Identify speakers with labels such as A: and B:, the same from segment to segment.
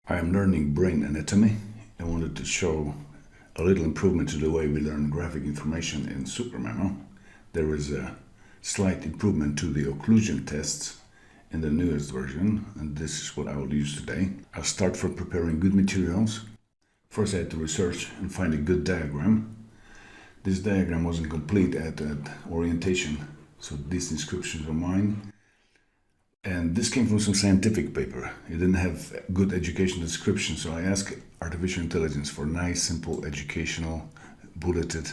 A: I am learning brain anatomy. I wanted to show a little improvement to the way we learn graphic information in SuperMemo. There is a slight improvement to the occlusion tests in the newest version, and this is what I will use today. I'll start from preparing good materials. First I had to research and find a good diagram. This diagram wasn't complete at orientation, so these inscriptions are mine. And this came from some scientific paper. It didn't have good educational description, so I asked artificial intelligence for nice, simple, educational, bulleted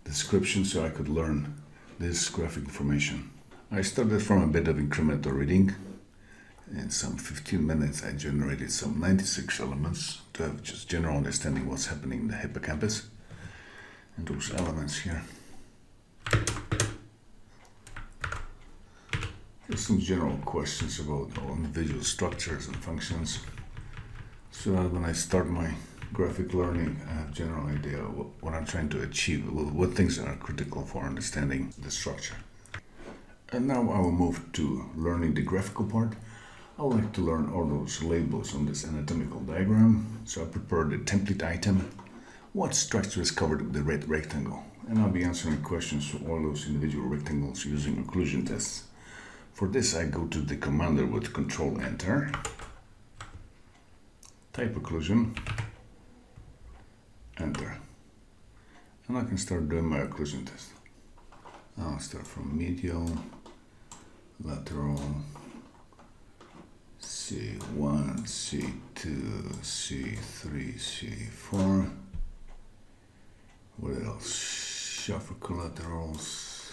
A: description so I could learn this graphic information. I started from a bit of incremental reading. In some 15 minutes I generated some 96 elements to have just general understanding what's happening in the hippocampus. And those elements here. Just some general questions about all individual structures and functions, so that when I start my graphic learning, I have a general idea of what I'm trying to achieve, what things are critical for understanding the structure. And now I will move to learning the graphical part. I would like to learn all those labels on this anatomical diagram, so I prepared the template item. What structure is covered with the red rectangle? And I'll be answering questions for all those individual rectangles using occlusion tests. For this I go to the commander with Control Enter, type occlusion, Enter, and I can start doing my occlusion test. I'll start from medial, lateral, C1, C2, C3, C4. What else? Shuffle collaterals,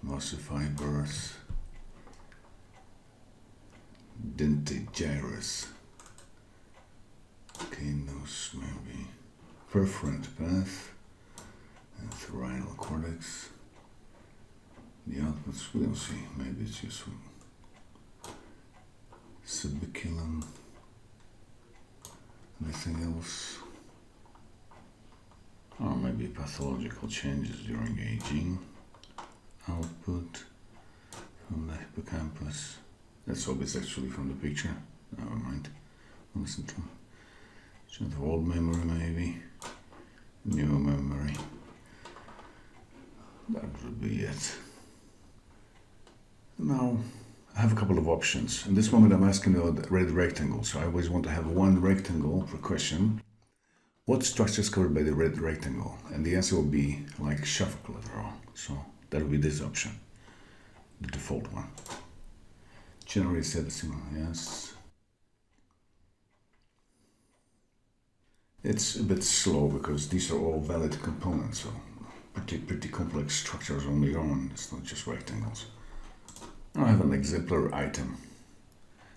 A: mossy fibers, dentate gyrus, canos maybe, perforant path, and thyroidal cortex. The outputs we'll see, maybe it's useful. Subiculum, anything else? Or maybe pathological changes during aging. Output from the hippocampus. That's obvious actually from the picture. Never mind. Listen to just old memory maybe. New memory. That would be it. Now I have a couple of options. In this moment I'm asking about the red rectangle, so I always want to have one rectangle per question. What structure is covered by the red rectangle? And the answer will be like shuffle collateral. So that will be this option, the default one. Generally set similar, yes. It's a bit slow because these are all valid components, so pretty complex structures on their own. It's not just rectangles. Now I have an exemplar item.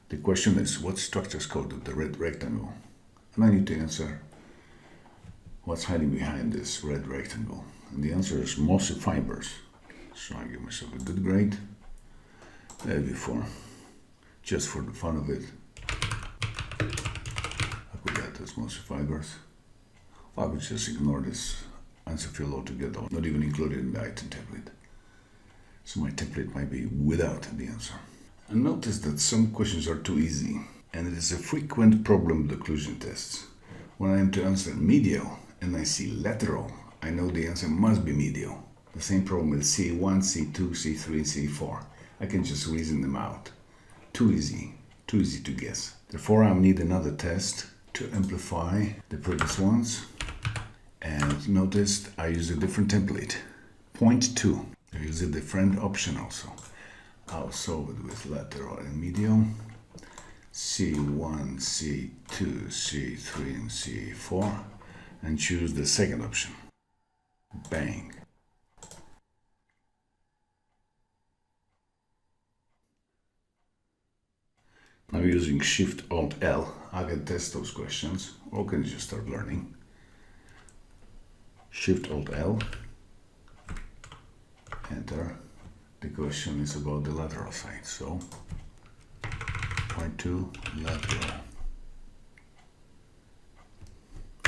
A: The question is, what structure is coded with the red rectangle? And I need to answer what's hiding behind this red rectangle. And the answer is mossy fibers. So I give myself a good grade. Maybe 4. Just for the fun of it. I put that as mossy fibers. I would just ignore this answer field altogether, not even include it in the item template. So my template might be without the answer. And notice that some questions are too easy, and it is a frequent problem with occlusion tests. When I am to answer medial and I see lateral, I know the answer must be medial. The same problem with C1, C2, C3, and C4. I can just reason them out. Too easy to guess. Therefore, I need another test to amplify the previous ones. And notice I use a different template. Point 2. I use a different option also. I'll solve it with lateral and medial. C1, C2, C3, and C4. And choose the second option. Bang. Now using Shift-Alt-L, I can test those questions, or can just start learning. Shift-Alt-L, enter. The question is about the lateral side, so point 2, lateral.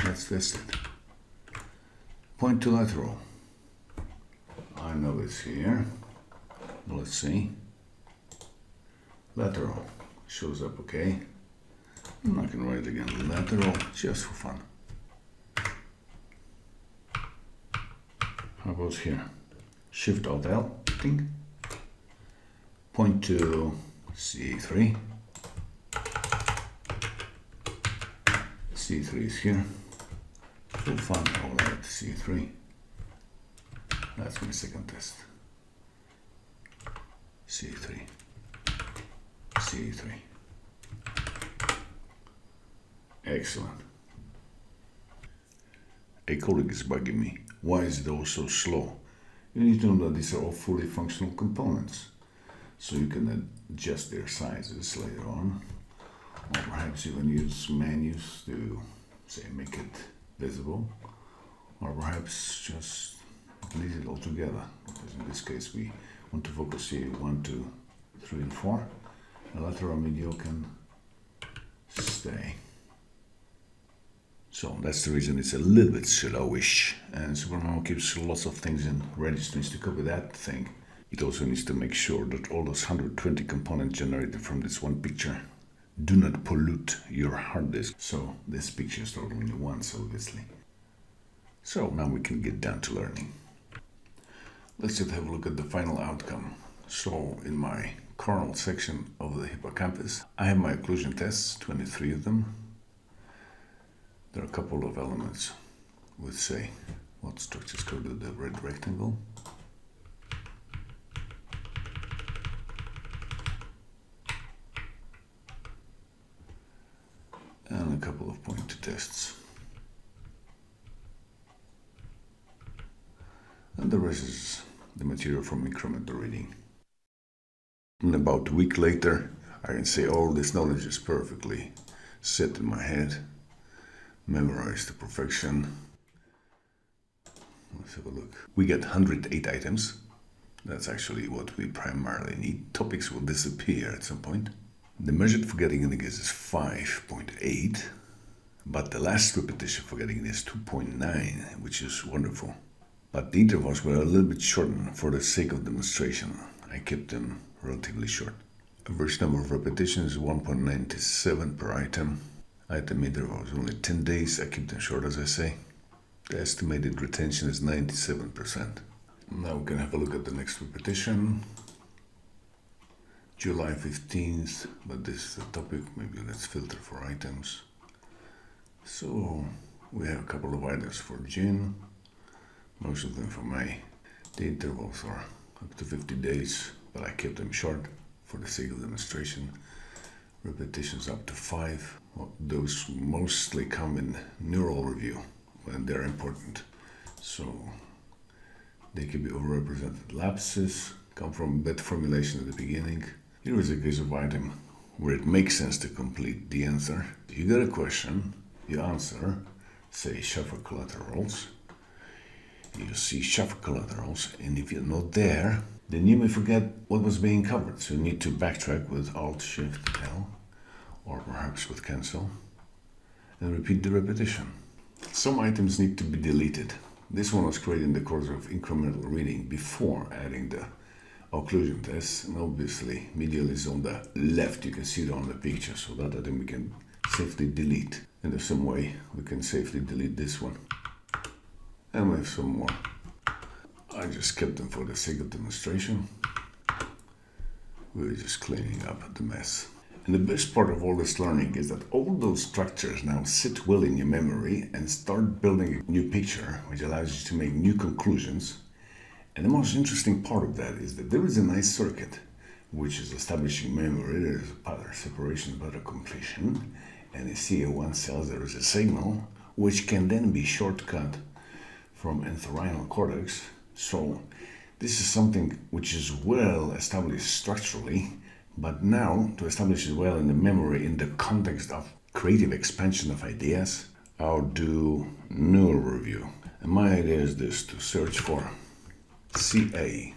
A: Let's test it. Point 2, lateral. I know it's here. Let's see. Lateral shows up okay. I'm not going to write again lateral, just for fun. How about here? Shift Alt L, thing. Point to C3. C3 is here. For fun, I'll write C3. That's my second test. C3. C3. Excellent. A colleague is bugging me. Why is it all so slow? You need to know that these are all fully functional components, so you can adjust their sizes later on, or perhaps even use menus to, say, make it visible, or perhaps just delete it altogether, because in this case we want to focus here 1, 2, 3, and 4. The lateral medial can stay. So that's the reason it's a little bit slowish, and SuperMemo keeps lots of things in registries to copy that thing. It also needs to make sure that all those 120 components generated from this one picture do not pollute your hard disk. So this picture is totally new once, obviously. So now we can get down to learning. Let's just have a look at the final outcome. So in my coronal section of the hippocampus, I have my occlusion tests, 23 of them. There are a couple of elements with, say, what structures go to the red rectangle. And a couple of pointer tests. And the rest is the material from incremental reading. And about a week later, I can say all this knowledge is perfectly set in my head, memorized to perfection. Let's have a look. We get 108 items. That's actually what we primarily need. Topics will disappear at some point. The measured forgetting index is 5.8, but the last repetition forgetting is 2.9, which is wonderful. But the intervals were a little bit shortened for the sake of demonstration. I kept them relatively short. Average number of repetitions is 1.97 per item. Item interval is only 10 days. I keep them short, as I say. The estimated retention is 97%. Now we can have a look at the next repetition. July 15th, but this is the topic. Maybe let's filter for items. So we have a couple of items for June, most of them for May. The intervals are up to 50 days, but I kept them short for the sake of demonstration. Repetitions up to 5. Well, those mostly come in neural review when they're important, so they can be overrepresented. Lapses come from bad formulation at the beginning. Here is a case of item where it makes sense to complete the answer. You get a question, you answer, say shuffle collaterals. You see shuffle collaterals, and if you're not there, then you may forget what was being covered. So you need to backtrack with Alt-Shift-L, or perhaps with Cancel, and repeat the repetition. Some items need to be deleted. This one was created in the course of incremental reading before adding the occlusion tests, and obviously medial is on the left. You can see it on the picture, so that item we can safely delete. And there's some way we can safely delete this one. And we have some more. I just kept them for the sake of demonstration. We're just cleaning up the mess. And the best part of all this learning is that all those structures now sit well in your memory and start building a new picture, which allows you to make new conclusions. And the most interesting part of that is that there is a nice circuit which is establishing memory. There is a pattern separation, pattern completion, and in CA1 cells there is a signal which can then be shortcut from entorhinal cortex. So this is something which is well established structurally, but now to establish it well in the memory in the context of creative expansion of ideas, I'll do neural review. And my idea is this: to search for CA1,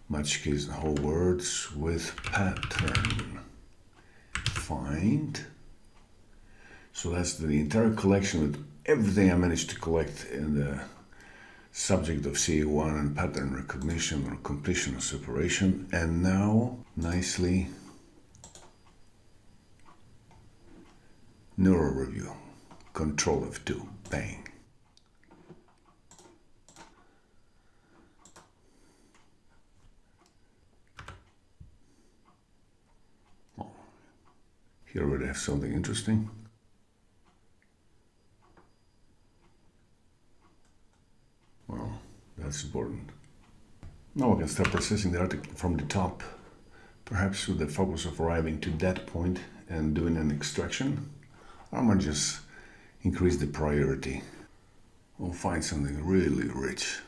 A: match keys and whole words with pattern. Find. So that's the entire collection with everything I managed to collect in the subject of CA1 and pattern recognition or completion or separation. And now nicely Neural review. Control F2. Bang. Oh. Here we have something interesting. Well, that's important. Now we can start processing the article from the top, perhaps with the focus of arriving to that point and doing an extraction. I might just increase the priority. We'll find something really rich.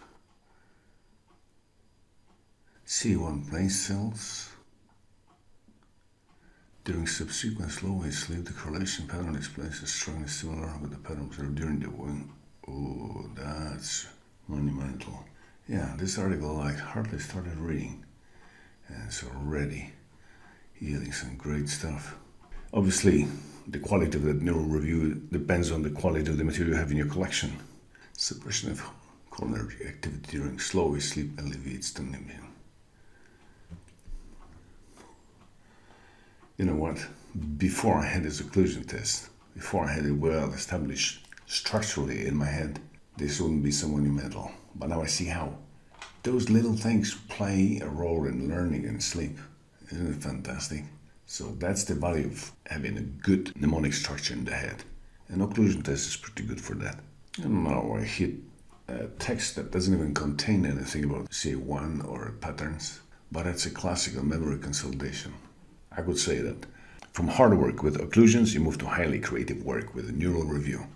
A: C1 place cells. During subsequent slow wave sleep, the correlation pattern displays is strongly similar with the pattern observed during the wing. Oh, that's monumental. Yeah, this article I hardly started reading, and it's already yielding some great stuff. Obviously, the quality of that neural review depends on the quality of the material you have in your collection. Suppression of cholinergic activity during slow wave sleep alleviates the pneumonia. You know what? Before I had this occlusion test, before I had it well established structurally in my head, this wouldn't be so monumental. But now I see how those little things play a role in learning and sleep. Isn't it fantastic? So that's the value of having a good mnemonic structure in the head. An occlusion test is pretty good for that. And now I hit a text that doesn't even contain anything about C1 or patterns, but it's a classical memory consolidation. I could say that from hard work with occlusions, you move to highly creative work with a neural review.